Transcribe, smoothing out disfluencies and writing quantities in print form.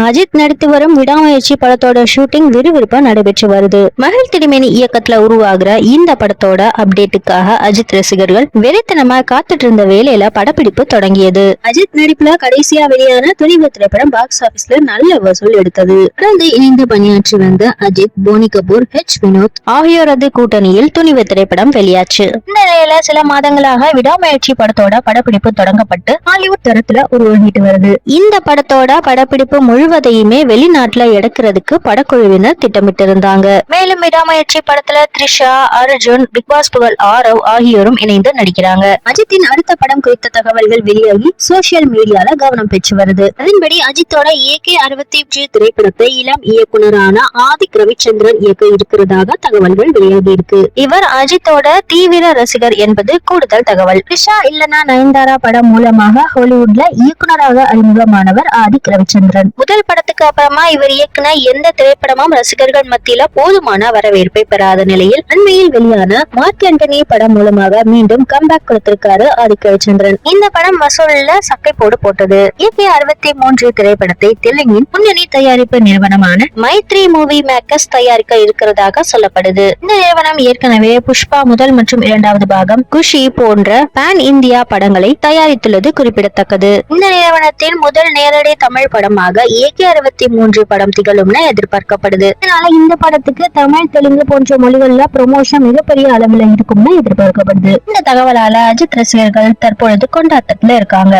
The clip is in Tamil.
அஜித் நடித்து வரும் விடாமுயற்சி படத்தோட ஷூட்டிங் விறுவிறுப்பா நடைபெற்று வருது. மகிழ் திடிமேனி இயக்கத்துல உருவாகிற இந்த படத்தோட அப்டேட்டுக்காக அஜித் ரசிகர்கள் வெறித்தனமா காத்துட்டு இருந்த வேலையில படப்பிடிப்பு தொடங்கியது. அஜித் நடிப்புல கடைசியா வெளியான துணிவு திரைப்படம் பாக்ஸ் ஆபீஸ்ல நல்ல வசூல் எடுத்தது. தொடர்ந்து இணைந்து பணியாற்றி வந்த அஜித், போனி கபூர், வினோத் ஆகியோரது கூட்டணியில் துணிவு திரைப்படம் வெளியாச்சு. இந்த நிலையில சில மாதங்களாக விடாமுயற்சி படத்தோட படப்பிடிப்பு தொடங்கப்பட்டு ஹாலிவுட் தரத்துல உருவாகிட்டு வருது. இந்த படத்தோட படப்பிடிப்பு முழுவதையுமே வெளிநாட்டுல எடுக்கிறதுக்கு படக்குழுவினர் திட்டமிட்டிருந்தாங்க. மேலும் விடாமுயற்சி படத்துல த்ரிஷா, அர்ஜுன், பிக் பாஸ் புகழ் ஆரவ் ஆகியோரும் இணைந்து நடிக்கிறாங்க. அஜித்தின் அடுத்த படம் குறித்த தகவல்கள் வெளியாகி சோசியல் மீடியால கவனம் பெற்று வருது. அதன்படி அஜித்தோட AK-63 திரைப்படத்தை இளம் இயக்குனரான ஆதிக் ரவிச்சந்திரன் இயக்க இருக்கிறதாக தகவல்கள் வெளியாகி இருக்கு. இவர் அஜித்தோட தீவிர ரசிகர் என்பது கூடுதல் தகவல். த்ரிஷா இல்லனா நயன்தாரா படம் மூலமாக ஹாலிவுட்ல இயக்குனராக அறிமுகமானவர் ஆதிக் ரவிச்சந்திரன். முதல் படத்துக்கு அப்புறமா இவர் இயக்குன எந்த திரைப்படமும் ரசிகர்கள் மத்தியில போதுமான வரவேற்பை பெறாத நிலையில் அண்மையில் வெளியான மார்க் ஆண்டனி படம் மூலமாக மீண்டும் கம்பேக் கொடுத்திருக்காரு ஆதிக் ரவிச்சந்திரன். இந்த படம் வசூல்ல சக்கை போட்டது. AK-63 திரைப்படத்தை தெலுங்கின் முன்னணி தயாரிப்பு நிறுவனமான மைத்ரி மூவி மேக்கர்ஸ் தயாரிக்க இருக்கிறதாக சொல்லப்படுது. இந்த நிறுவனம் ஏற்கனவே புஷ்பா முதல் மற்றும் இரண்டாவது பாகம், குஷி போன்ற பான் இந்தியா படங்களை தயாரித்துள்ளது குறிப்பிடத்தக்கது. இந்த நிறுவனத்தின் முதல் நேரடி தமிழ் படமாக AK-63 படம் திகழும்னு எதிர்பார்க்கப்படுது. இதனால இந்த படத்துக்கு தமிழ், தெலுங்கு போன்ற மொழிகள்ல ப்ரொமோஷன் மிகப்பெரிய அளவுல இருக்கும்னு எதிர்பார்க்கப்படுது. இந்த தகவலால அஜித் ரசிகர்கள் தற்பொழுது கொண்டாட்டத்துல இருக்காங்க.